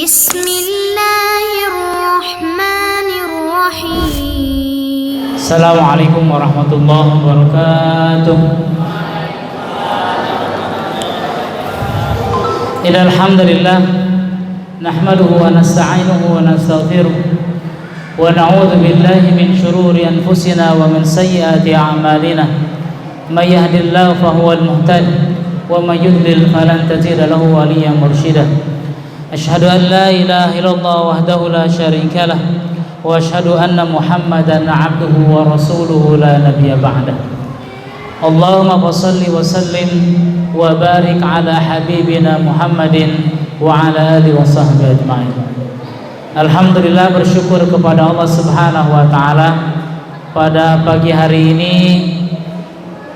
Bismillahirrahmanirrahim. Assalamualaikum warahmatullahi wabarakatuh. Innal hamdalillah nahmaduhu wa nasta'inuhu wa nastaghfiruh wa na'udzu billahi min shururi anfusina wa min sayyiati a'malina. May yahdihillahu fahuwal muhtadi wa may yudlil falan tajida lahu waliyyan mursyida. Asyhadu an la ilaha illallah wahdahu la syarika lah wa asyhadu anna Muhammadan 'abduhu wa rasuluhu la nabiyya ba'dah. Allahumma shalli wa sallim wa barik ala habibina Muhammadin wa ala alihi wa sahbihi ajma'in. Alhamdulillah, bersyukur kepada Allah Subhanahu wa taala, pada pagi hari ini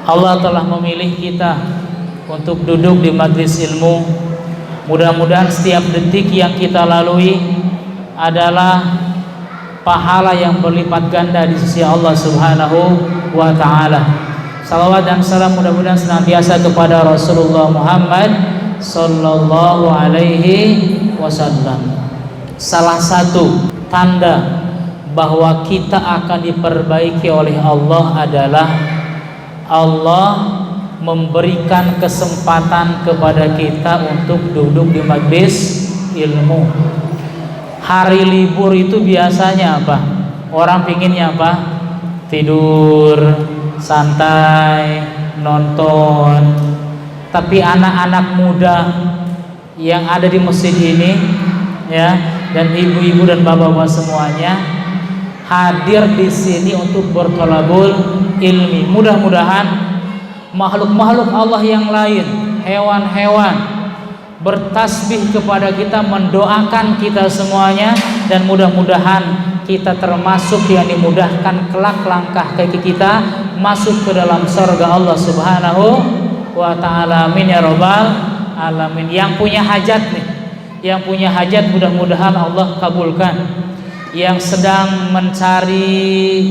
Allah telah memilih kita untuk duduk di majlis ilmu. Mudah-mudahan setiap detik yang kita lalui adalah pahala yang berlipat ganda di sisi Allah Subhanahu wa taala. Salawat dan salam mudah-mudahan senantiasa kepada Rasulullah Muhammad sallallahu alaihi wasallam. Salah satu tanda bahwa kita akan diperbaiki oleh Allah adalah Allah memberikan kesempatan kepada kita untuk duduk di majlis ilmu. Hari libur itu biasanya apa? Orang pinginnya apa? Tidur, santai, nonton. Tapi anak-anak muda yang ada di masjid ini, ya, dan ibu-ibu dan bapak-bapak semuanya hadir di sini untuk bertolabul ilmi. Mudah-mudahan makhluk-makhluk Allah yang lain, hewan-hewan, bertasbih kepada kita, mendoakan kita semuanya, dan mudah-mudahan kita termasuk yang dimudahkan kelak langkah kaki kita masuk ke dalam surga Allah Subhanahu wa ta'ala. Amin ya rabbal alamin. Yang punya hajat nih, yang punya hajat mudah-mudahan Allah kabulkan. Yang sedang mencari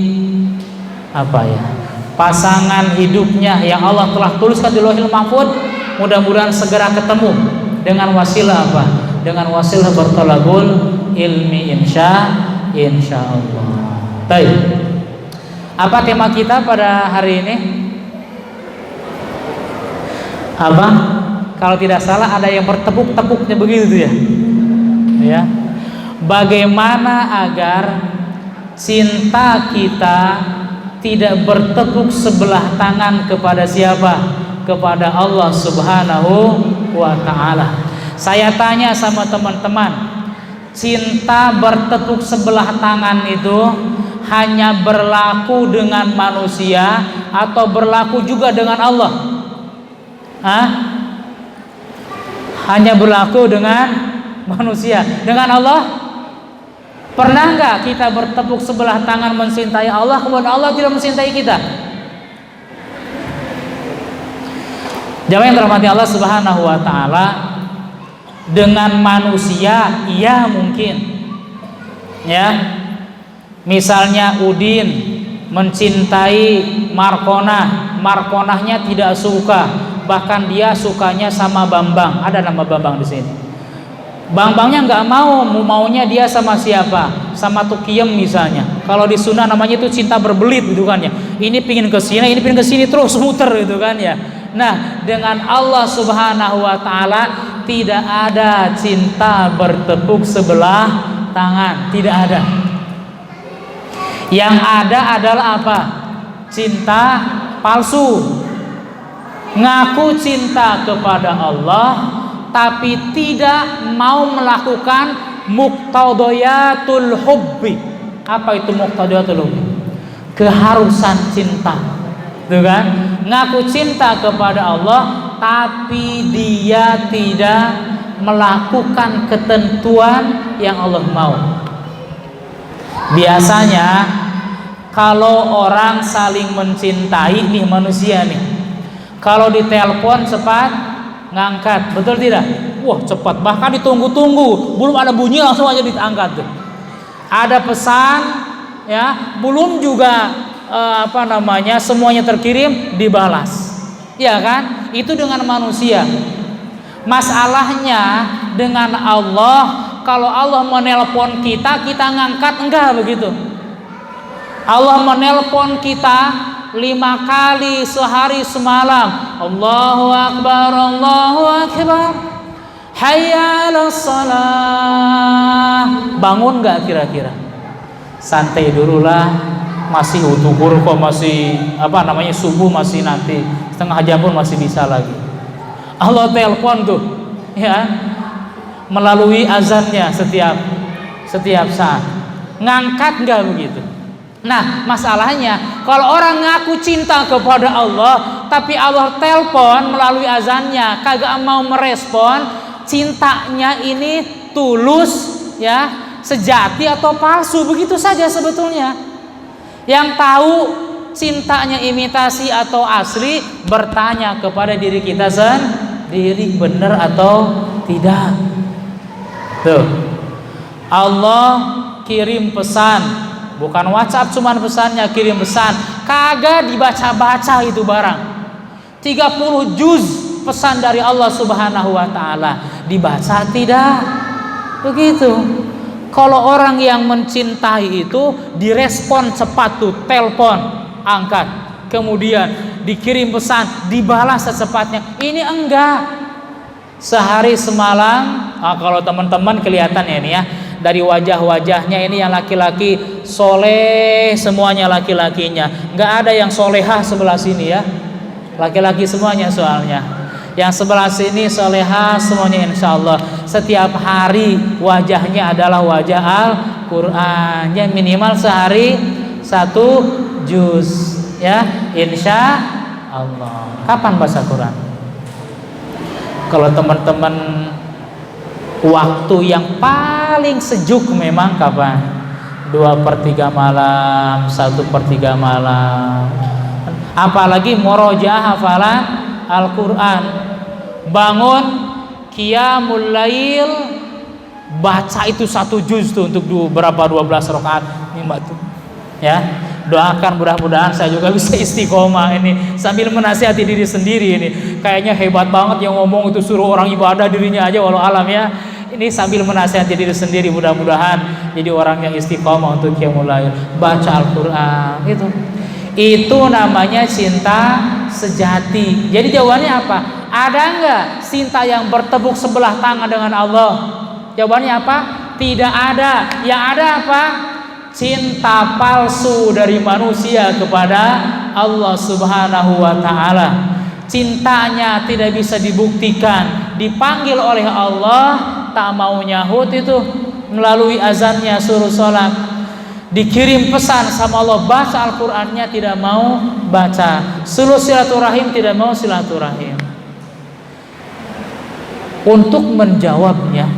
pasangan hidupnya yang Allah telah tuliskan di Lauhil Mahfuz, mudah-mudahan segera ketemu dengan wasilah apa? Dengan wasilah bertolabul ilmi, insyaallah. Baik. Apa tema kita pada hari ini? Apa? Kalau tidak salah ada yang bertepuk-tepuknya begitu ya. Ya. Bagaimana agar cinta kita tidak bertepuk sebelah tangan kepada siapa? Kepada Allah Subhanahu wa ta'ala. Saya tanya sama teman-teman, cinta bertepuk sebelah tangan itu hanya berlaku dengan manusia atau berlaku juga dengan Allah? Hanya berlaku dengan manusia. Dengan Allah? Pernah nggak kita bertepuk sebelah tangan mencintai Allah, kemudian Allah tidak mencintai kita? Jamaah yang dirahmati Allah Subhanahu wa taala, dengan manusia iya mungkin. Ya. Misalnya Udin mencintai Markonahnya tidak suka, bahkan dia sukanya sama Bambang. Ada nama Bambang di sini. Bambangnya nggak maunya dia sama siapa? Sama Tukiem misalnya. Kalau di sunnah namanya itu cinta berbelit gitu kan ya. Ini pingin ke sini, ini pingin ke sini, terus muter gitu kan ya. Nah, dengan Allah Subhanahu wa taala tidak ada cinta bertepuk sebelah tangan, tidak ada. Yang ada adalah apa? Cinta palsu. Ngaku cinta kepada Allah tapi tidak mau melakukan muqtadayatul hubbi. Apa itu muqtadayatul hubbi? Keharusan cinta. Tuh kan? Ngaku cinta kepada Allah tapi dia tidak melakukan ketentuan yang Allah mau. Biasanya kalau orang saling mencintai nih, manusia nih, kalau ditelepon cepat ngangkat, betul tidak? Wah cepat, bahkan ditunggu-tunggu, belum ada bunyi langsung aja diangkat tuh. Ada pesan, ya, belum juga semuanya terkirim dibalas, ya kan? Itu dengan manusia. Masalahnya dengan Allah kalau Allah menelpon kita, kita ngangkat, enggak begitu. Allah menelpon kita 5 kali sehari semalam. Allahu Akbar, Allahu Akbar, hayya 'alas shalah. Bangun enggak kira-kira? Santai dululah, masih utuhur kok, masih subuh masih nanti setengah jam pun masih bisa lagi. Allah telepon tuh, ya, melalui azannya setiap saat. Ngangkat enggak begitu? Nah, masalahnya kalau orang ngaku cinta kepada Allah, tapi Allah telepon melalui azannya, kagak mau merespon, cintanya ini tulus, ya, sejati atau palsu, begitu saja sebetulnya. Yang tahu cintanya imitasi atau asli, bertanya kepada diri kita sendiri, benar atau tidak. Tuh, Allah kirim pesan, bukan WhatsApp cuman pesannya, kirim pesan, kagak dibaca-baca itu barang. 30 juz pesan dari Allah Subhanahu wa taala, dibaca tidak? Begitu. Kalau orang yang mencintai itu direspon cepat tuh, telepon, angkat, kemudian dikirim pesan, dibalas secepatnya. Ini enggak. Sehari semalam, kalau teman-teman kelihatan ya ini ya, dari wajah-wajahnya ini yang laki-laki soleh semuanya, laki-lakinya nggak ada yang solehah sebelah sini ya, laki-laki semuanya soalnya. Yang sebelah sini solehah semuanya, insya Allah. Setiap hari wajahnya adalah wajah Al-Quran, yang minimal sehari 1 juz ya, insya Allah. Kapan baca Quran? Kalau teman-teman waktu yang paling sejuk memang kapan? 2/3 malam, 1/3 malam. Apalagi murojaah hafalan Al-Quran. Bangun qiyamul lail, baca itu 1 juz tuh untuk 12 rakaat tuh. Ya, doakan mudah-mudahan saya juga bisa istiqomah ini sambil menasihati diri sendiri ini. Kayaknya hebat banget yang ngomong itu suruh orang ibadah, dirinya aja walau alam ya. Ini sambil menasihati diri sendiri, mudah-mudahan jadi orang yang istiqomah untuk qiyamul lail, baca Al-Qur'an. Itu namanya cinta sejati. Jadi jawabannya apa? Ada enggak cinta yang bertepuk sebelah tangan dengan Allah? Jawabannya apa? Tidak ada. Yang ada apa? Cinta palsu dari manusia kepada Allah Subhanahu wa ta'ala. Cintanya tidak bisa dibuktikan, dipanggil oleh Allah tak mau nyahut itu, melalui azannya suruh sholat, dikirim pesan sama Allah baca Al-Qur'annya tidak mau baca, suruh silaturahim tidak mau silaturahim. Untuk menjawabnya,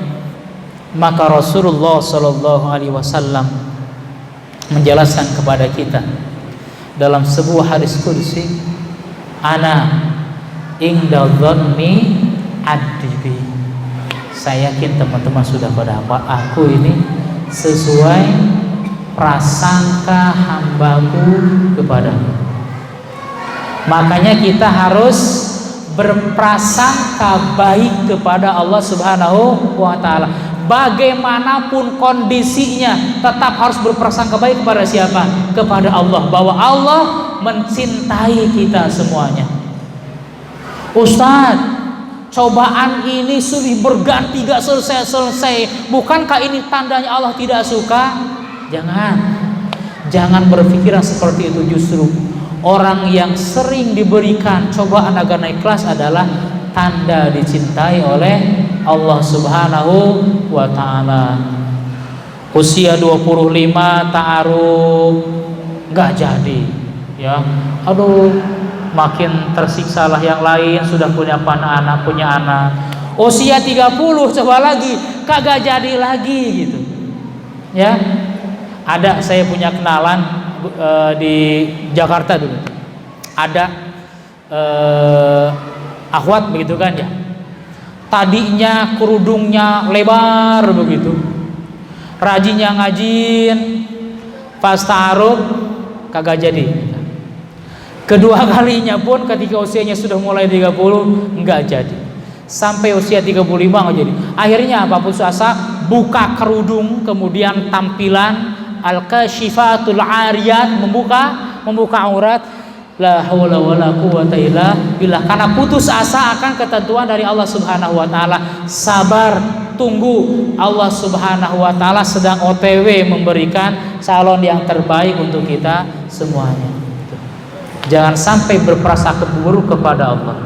maka Rasulullah Shallallahu Alaihi Wasallam menjelaskan kepada kita dalam sebuah hadis qudsi, ana inda dhanni abdi. Saya yakin teman-teman sudah pada hafal, aku ini sesuai prasangka hambaku kepadamu. Makanya kita harus berprasangka baik kepada Allah Subhanahu wa ta'ala. Bagaimanapun kondisinya, tetap harus berprasangka baik kepada siapa? Kepada Allah, bahwa Allah mencintai kita semuanya. Ustaz, cobaan ini silih berganti gak selesai-selesai, bukankah ini tandanya Allah tidak suka? Jangan berpikiran seperti itu. Justru orang yang sering diberikan cobaan agar naik kelas adalah tanda dicintai oleh Allah Subhanahu wa ta'ala. Usia 25 ta'aruf gak jadi ya, aduh makin tersiksalah yang lain, sudah punya anak, punya anak. Usia 30 coba lagi, kagak jadi lagi gitu ya. Ada, saya punya kenalan di Jakarta dulu, ada akhwat begitu kan ya, tadinya kerudungnya lebar begitu, rajinnya ngajin, pas ta'aruf kagak jadi. Kedua kalinya pun ketika usianya sudah mulai 30 enggak jadi, sampai usia 35 enggak jadi. Akhirnya apa, putus asa, buka kerudung, kemudian tampilan al-kashifatul ariyat, membuka aurat. La haula wala quwata illa billah. Karena putus asa akan ketentuan dari Allah Subhanahu wa taala. Sabar, tunggu, Allah Subhanahu wa taala sedang OTW memberikan calon yang terbaik untuk kita semuanya. Jangan sampai berprasangka buruk kepada Allah.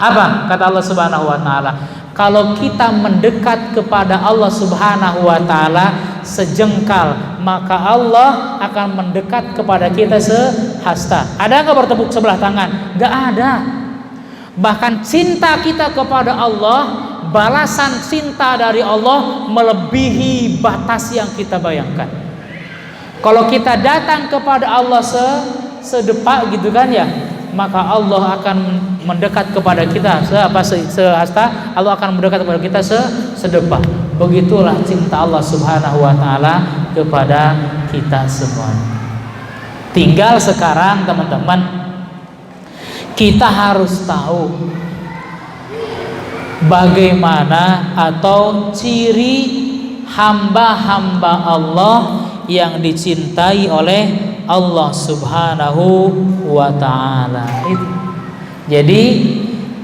Apa kata Allah Subhanahu wa taala? Kalau kita mendekat kepada Allah Subhanahu wa taala sejengkal, maka Allah akan mendekat kepada kita sehasta. Ada nggak bertepuk sebelah tangan? Nggak ada. Bahkan cinta kita kepada Allah, balasan cinta dari Allah melebihi batas yang kita bayangkan. Kalau kita datang kepada Allah sedepak gitu kan ya, maka Allah akan mendekat kepada kita sehasta. Allah akan mendekat kepada kita sedepak. Begitulah cinta Allah Subhanahu wa taala kepada kita semuanya. Tinggal sekarang teman-teman, kita harus tahu bagaimana atau ciri hamba-hamba Allah yang dicintai oleh Allah Subhanahu wa ta'ala. Jadi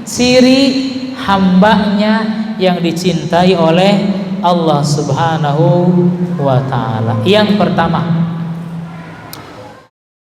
ciri hambanya yang dicintai oleh Allah Subhanahu wa ta'ala. Yang pertama,